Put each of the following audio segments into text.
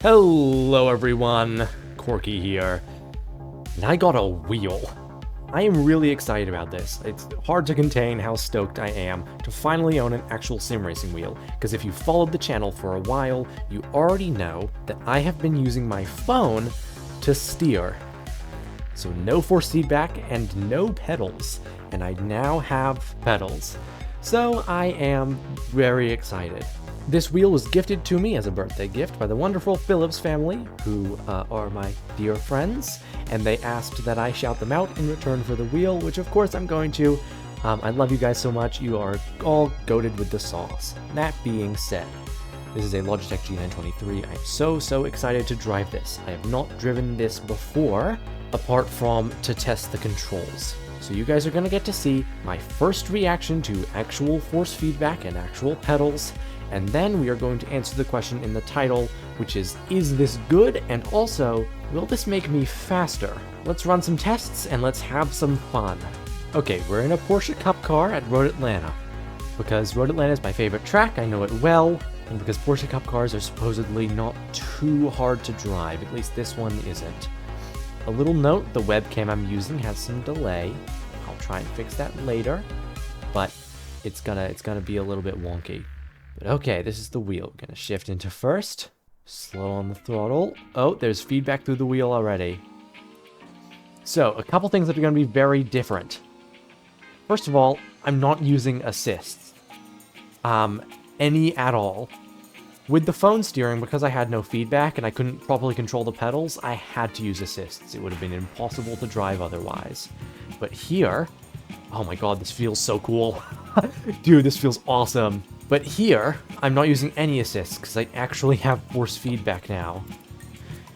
Hello everyone, Corky here, and I got a wheel. I am really excited about this. It's hard to contain how stoked I am to finally own an actual sim racing wheel, because if you followed the channel for a while, you already know that I have been using my phone to steer. So no force feedback and no pedals, and I now have pedals. So I am very excited. This wheel was gifted to me as a birthday gift by the wonderful Phillips family, who are my dear friends, and they asked that I shout them out in return for the wheel, which of course I'm going to. I love you guys so much. You are all goated with the sauce. That being said, this is a Logitech G923. I'm so excited to drive this. I have not driven this before, apart from to test the controls. So you guys are going to get to see my first reaction to actual force feedback and actual pedals. And then we are going to answer the question in the title, which is this good? And also, will this make me faster? Let's run some tests and let's have some fun. Okay, we're in a Porsche Cup car at Road Atlanta. Because Road Atlanta is my favorite track, I know it well, and because Porsche Cup cars are supposedly not too hard to drive, at least this one isn't. A little note, the webcam I'm using has some delay. I'll try and fix that later, but it's gonna be a little bit wonky. But okay, this is the wheel. Gonna shift into first. Slow on the throttle. Oh, there's feedback through the wheel already. So, a couple things that are gonna be very different. First of all, I'm not using assists. Any at all. With the phone steering, because I had no feedback and I couldn't properly control the pedals, I had to use assists. It would have been impossible to drive otherwise. But here, oh my god, this feels so cool. Dude, this feels awesome. But here, I'm not using any assists because I actually have force feedback now.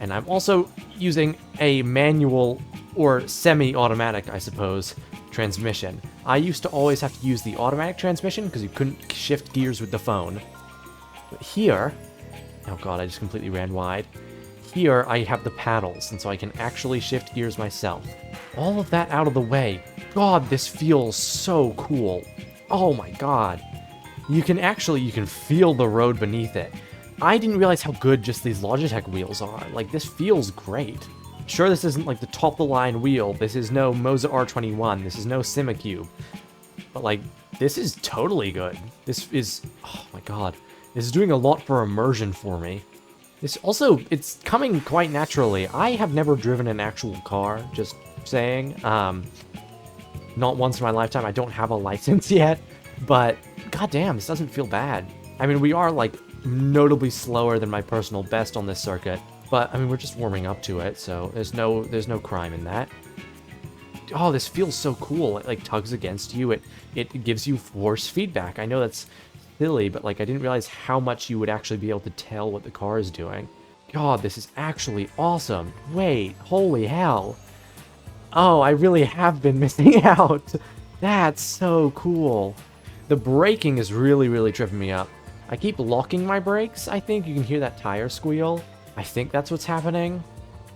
And I'm also using a manual, or semi-automatic, I suppose, transmission. I used to always have to use the automatic transmission because you couldn't shift gears with the phone. But here, oh god, I just completely ran wide. Here, I have the paddles, and so I can actually shift gears myself. All of that out of the way. God, this feels so cool. Oh my god. You can feel the road beneath it. I didn't realize how good just these Logitech wheels are. Like, this feels great. Sure, this isn't like the top-of-the-line wheel. This is no Moza R21. This is no Simicube. But, like, this is totally good. This is, oh my god. This is doing a lot for immersion for me. This also, it's coming quite naturally. I have never driven an actual car, just saying. Not once in my lifetime. I don't have a license yet. But, goddamn, this doesn't feel bad. I mean, we are, like, notably slower than my personal best on this circuit. But, I mean, we're just warming up to it, so there's no crime in that. Oh, this feels so cool. It, like, tugs against you. It gives you force feedback. I know that's silly, but, like, I didn't realize how much you would actually be able to tell what the car is doing. God, this is actually awesome. Wait, holy hell. Oh, I really have been missing out. That's so cool. The braking is really tripping me up. I keep locking my brakes, I think. You can hear that tire squeal. I think that's what's happening.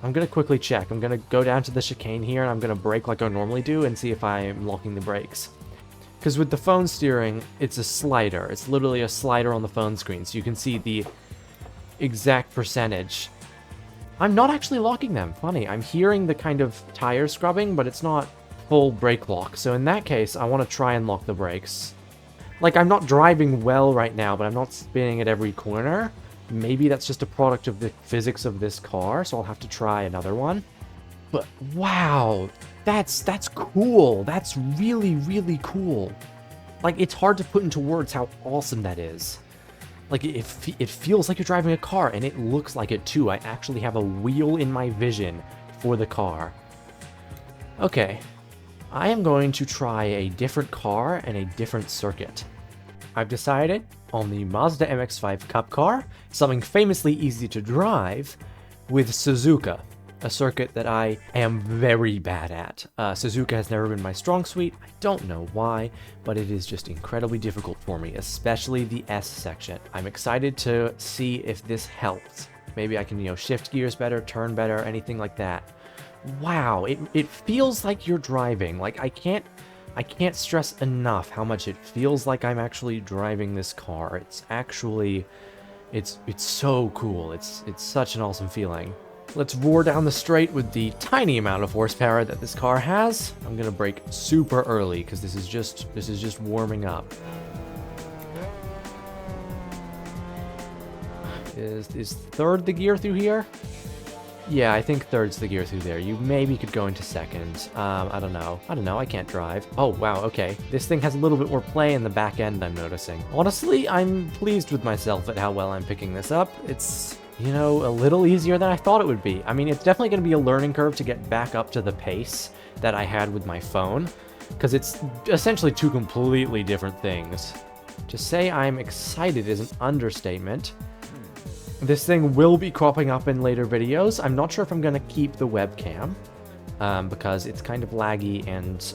I'm gonna quickly check. I'm gonna go down to the chicane here, and I'm gonna brake like I normally do and see if I'm locking the brakes. Because with the phone steering, it's a slider. It's literally a slider on the phone screen, so you can see the exact percentage. I'm not actually locking them. Funny, I'm hearing the kind of tire scrubbing, but it's not full brake lock. So in that case, I want to try and lock the brakes. Like, I'm not driving well right now, but I'm not spinning at every corner. Maybe that's just a product of the physics of this car, so I'll have to try another one. But, wow, that's cool. That's really cool. Like, it's hard to put into words how awesome that is. Like, it feels like you're driving a car, and it looks like it too. I actually have a wheel in my vision for the car. Okay. I am going to try a different car and a different circuit. I've decided on the Mazda MX-5 Cup car, something famously easy to drive, with Suzuka, a circuit that I am very bad at. Suzuka has never been my strong suite. I don't know why, but it is just incredibly difficult for me, especially the S section. I'm excited to see if this helps. Maybe I can, shift gears better, turn better, anything like that. Wow, it feels like you're driving. Like, I can't stress enough how much it feels like I'm actually driving this car. It's actually It's so cool. It's such an awesome feeling. Let's roar down the straight with the tiny amount of horsepower that this car has. I'm gonna brake super early because this is just warming up. Is third the gear through here? Yeah, I think third's the gear through there. You maybe could go into second. I don't know. I can't drive. Oh, wow, okay. This thing has a little bit more play in the back end, I'm noticing. Honestly, I'm pleased with myself at how well I'm picking this up. It's, you know, a little easier than I thought it would be. I mean, it's definitely going to be a learning curve to get back up to the pace that I had with my phone, because it's essentially two completely different things. To say I'm excited is an understatement. This thing will be cropping up in later videos. I'm not sure if I'm going to keep the webcam, because it's kind of laggy and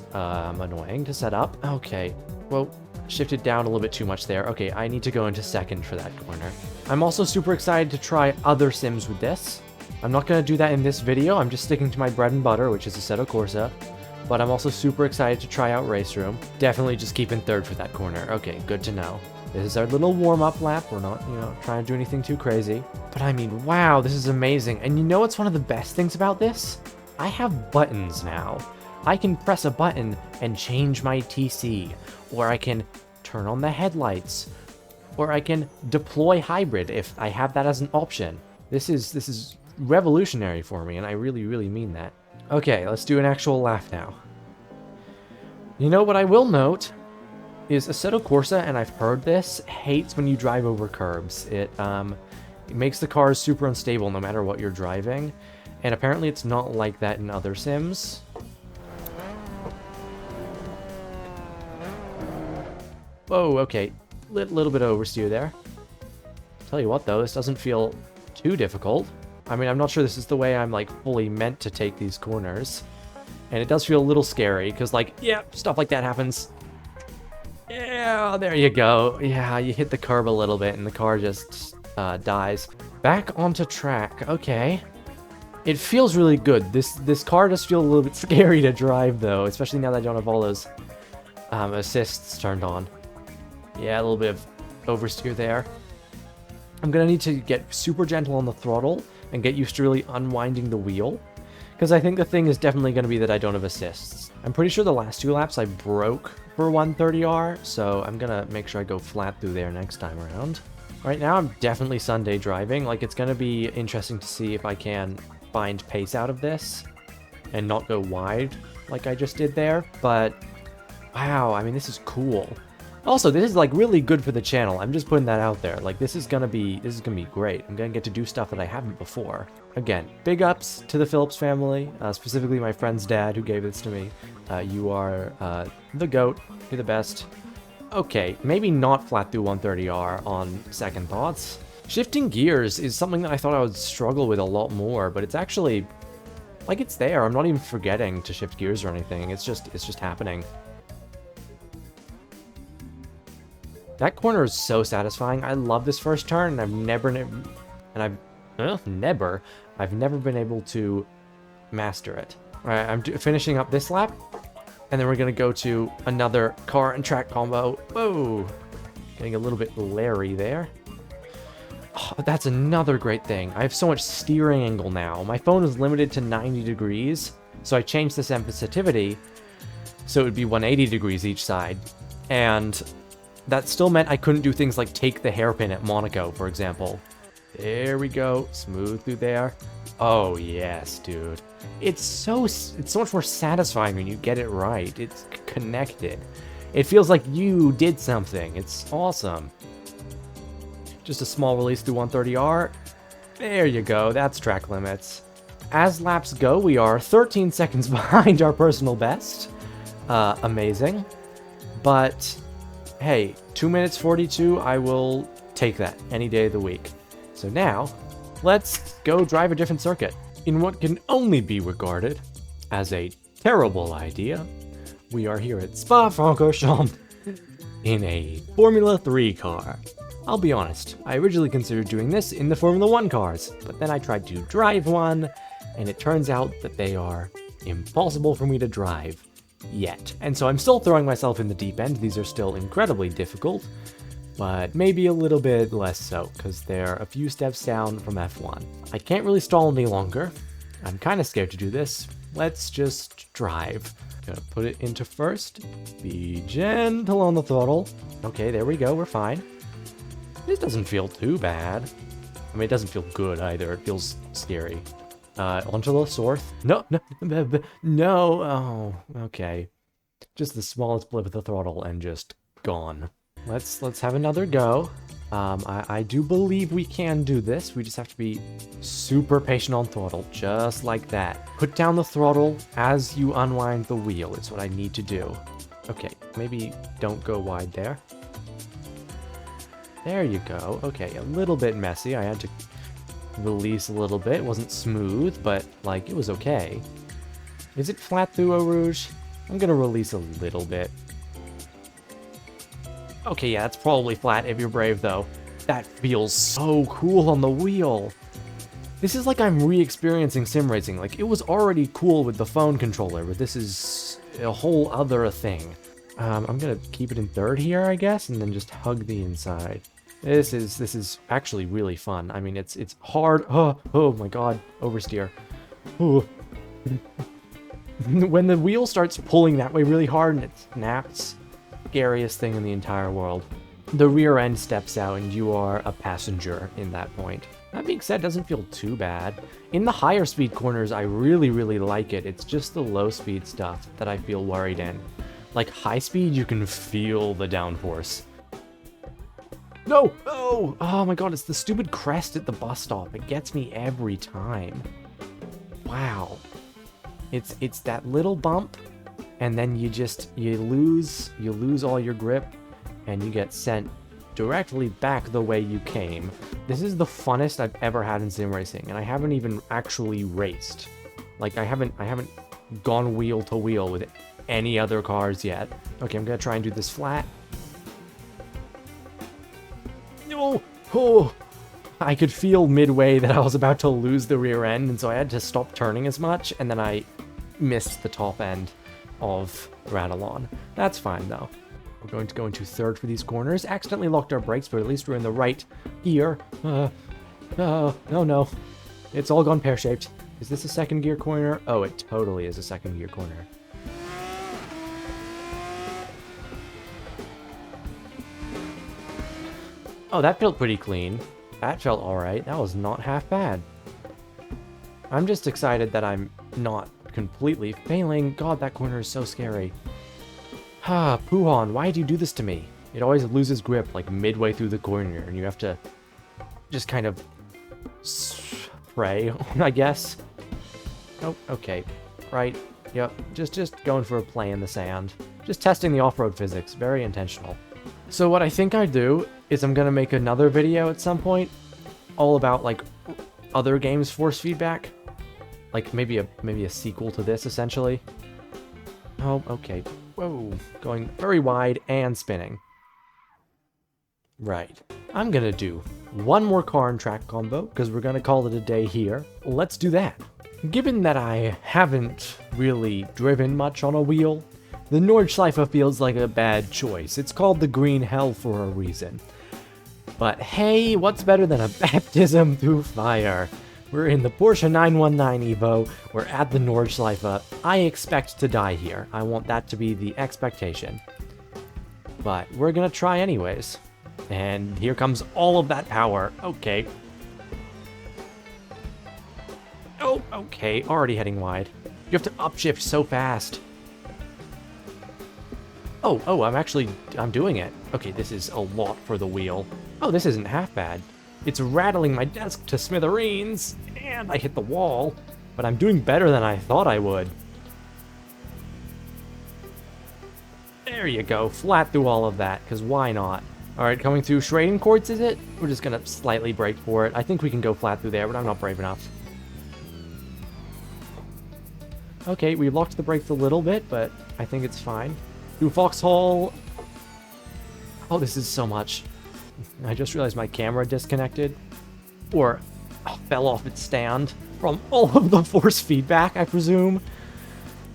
annoying to set up. Okay, well, shifted down a little bit too much there. Okay, I need to go into second for that corner. I'm also super excited to try other sims with this. I'm not going to do that in this video. I'm just sticking to my bread and butter, which is Assetto Corsa. But I'm also super excited to try out Race Room. Definitely just keep in third for that corner. Okay, good to know. This is our little warm-up lap. We're not, you know, trying to do anything too crazy. But I mean, wow, this is amazing. And you know what's one of the best things about this? I have buttons now. I can press a button and change my TC, or I can turn on the headlights, or I can deploy hybrid if I have that as an option. This is revolutionary for me, and I really, really mean that. Okay, let's do an actual lap now. You know what I will note is Assetto Corsa, and I've heard this, hates when you drive over curbs. It makes the cars super unstable no matter what you're driving, and apparently it's not like that in other sims. Whoa, okay, little bit of oversteer there. Tell you what though, this doesn't feel too difficult. I mean, I'm not sure this is the way I'm like fully meant to take these corners, and it does feel a little scary because, like, yeah, stuff like that happens. Yeah, there you go. Yeah, you hit the curb a little bit and the car just dies. Back onto track. Okay. It feels really good. This car does feel a little bit scary to drive, though, especially now that I don't have all those assists turned on. Yeah, a little bit of oversteer there. I'm going to need to get super gentle on the throttle and get used to really unwinding the wheel, because I think the thing is definitely going to be that I don't have assists. I'm pretty sure the last two laps I broke for 130R, so I'm gonna make sure I go flat through there next time around. Right now I'm definitely Sunday driving. Like, it's gonna be interesting to see if I can find pace out of this and not go wide like I just did there, but wow, I mean, this is cool. Also, this is like really good for the channel. I'm just putting that out there. Like, this is gonna be great. I'm gonna get to do stuff that I haven't before. Again, big ups to the Phillips family, specifically my friend's dad who gave this to me. You are the GOAT. You're the best. Okay, maybe not flat through 130R on second thoughts. Shifting gears is something that I thought I would struggle with a lot more, but it's actually, like, it's there. I'm not even forgetting to shift gears or anything. It's just happening. That corner is so satisfying. I love this first turn, and I've never been able to master it. All right, I'm finishing up this lap, and then we're gonna go to another car and track combo. Whoa, getting a little bit Larry there. Oh, that's another great thing. I have so much steering angle now. My phone is limited to 90 degrees, so I changed the sensitivity so it would be 180 degrees each side, and that still meant I couldn't do things like take the hairpin at Monaco, for example. There we go, smooth through there. Oh yes, dude. It's so much more satisfying when you get it right. It's connected. It feels like you did something. It's awesome. Just a small release through 130R. There you go, that's track limits. As laps go, we are 13 seconds behind our personal best. Amazing. But hey, 2 minutes 42, I will take that any day of the week. So now, let's go drive a different circuit. In what can only be regarded as a terrible idea, we are here at Spa-Francorchamps in a Formula 3 car. I'll be honest, I originally considered doing this in the Formula 1 cars, but then I tried to drive one, and it turns out that they are impossible for me to drive yet. And so I'm still throwing myself in the deep end. These are still incredibly difficult, but maybe a little bit less so, because they're a few steps down from F1. I can't really stall any longer. I'm kind of scared to do this. Let's just drive. Gonna put it into first. Be gentle on the throttle. Okay, there we go, we're fine. This doesn't feel too bad. I mean, it doesn't feel good either. It feels scary. Onto the Sorth. No, no, oh, okay. Just the smallest blip of the throttle and just gone. Let's have another go. I do believe we can do this. We just have to be super patient on throttle, just like that. Put down the throttle as you unwind the wheel is what I need to do. Okay, maybe don't go wide there. There you go. Okay, a little bit messy. I had to release a little bit. It wasn't smooth, but, like, it was okay. Is it flat through Eau Rouge? I'm gonna release a little bit. Okay, yeah, it's probably flat if you're brave, though. That feels so cool on the wheel. This is like I'm re-experiencing sim racing. Like, it was already cool with the phone controller, but this is a whole other thing. I'm gonna keep it in third here, I guess, and then just hug the inside. This is actually really fun. I mean, it's hard. Oh my god, oversteer. Ooh. When the wheel starts pulling that way really hard and it snaps, scariest thing in the entire world. The rear end steps out and you are a passenger in that point. That being said, it doesn't feel too bad. In the higher speed corners, I really like it. It's just the low speed stuff that I feel worried in. Like, high speed, you can feel the downforce. No! Oh! Oh my god, it's the stupid crest at the bus stop. It gets me every time. Wow. It's that little bump, and then you lose all your grip, and you get sent directly back the way you came. This is the funnest I've ever had in sim racing, and I haven't even actually raced. Like, I haven't gone wheel to wheel with any other cars yet. Okay, I'm gonna try and do this flat. No! Oh! I could feel midway that I was about to lose the rear end, and so I had to stop turning as much, and then I missed the top end of Radalon. That's fine, though. We're going to go into third for these corners. Accidentally locked our brakes, but at least we're in the right gear. No. It's all gone pear-shaped. Is this a second gear corner? Oh, it totally is a second gear corner. Oh, that felt pretty clean. That felt alright. That was not half bad. I'm just excited that I'm not completely failing. God, that corner is so scary. Ah, Puhan, why do you do this to me? It always loses grip, like, midway through the corner, and you have to just kind of pray, I guess. Oh, okay. Right. Yep. Just going for a play in the sand. Just testing the off-road physics. Very intentional. So what I think I'd do is I'm gonna make another video at some point all about, like, other games' force feedback. Like, maybe a sequel to this, essentially. Oh, okay. Whoa. Going very wide and spinning. Right. I'm gonna do one more car and track combo, because we're gonna call it a day here. Let's do that. Given that I haven't really driven much on a wheel, the Nordschleife feels like a bad choice. It's called the Green Hell for a reason. But hey, what's better than a baptism through fire? We're in the Porsche 919 Evo, we're at the Nordschleife. I expect to die here. I want that to be the expectation. But we're gonna try anyways. And here comes all of that power. Okay. Oh, okay, already heading wide. You have to upshift so fast. Oh, I'm doing it. Okay, this is a lot for the wheel. Oh, this isn't half bad. It's rattling my desk to smithereens, and I hit the wall, but I'm doing better than I thought I would. There you go, flat through all of that, because why not? Alright, coming through Schraden Courts, is it? We're just gonna slightly brake for it. I think we can go flat through there, but I'm not brave enough. Okay, we locked the brakes a little bit, but I think it's fine. Through Foxhole. Oh, this is so much. I just realized my camera disconnected. Or fell off its stand from all of the force feedback, I presume.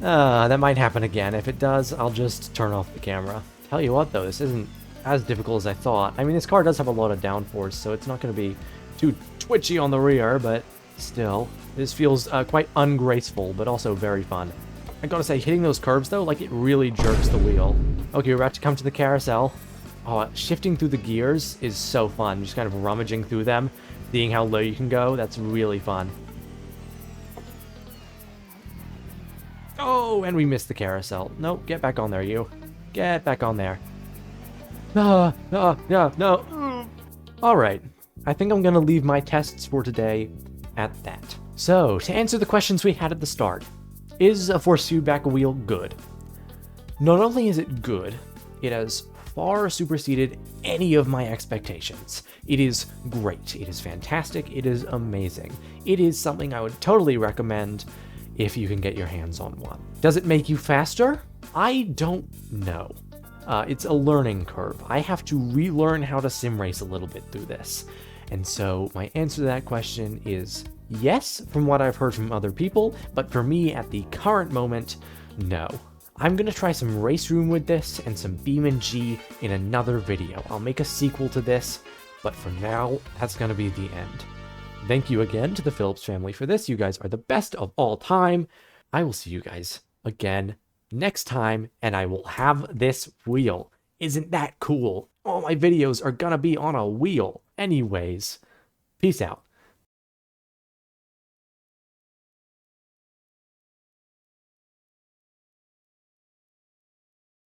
That might happen again. If it does, I'll just turn off the camera. Tell you what, though, this isn't as difficult as I thought. I mean, this car does have a lot of downforce, so it's not going to be too twitchy on the rear, but still, this feels quite ungraceful, but also very fun. I gotta say, hitting those curbs, though, like, it really jerks the wheel. Okay, we're about to come to the carousel. Oh, shifting through the gears is so fun. Just kind of rummaging through them, seeing how low you can go. That's really fun. Oh, and we missed the carousel. Nope, get back on there, you. Get back on there. No. Alright, I think I'm gonna leave my tests for today at that. So, to answer the questions we had at the start, is a force feedback wheel good? Not only is it good, it has far superseded any of my expectations. It is great, it is fantastic, it is amazing. It is something I would totally recommend if you can get your hands on one. Does it make you faster? I don't know. It's a learning curve. I have to relearn how to sim race a little bit through this. And so my answer to that question is yes, from what I've heard from other people, but for me at the current moment, no. I'm gonna try some Race Room with this and some BeamNG in another video. I'll make a sequel to this, but for now, that's gonna be the end. Thank you again to the Phillips family for this. You guys are the best of all time. I will see you guys again next time, and I will have this wheel. Isn't that cool? All my videos are gonna be on a wheel. Anyways, peace out.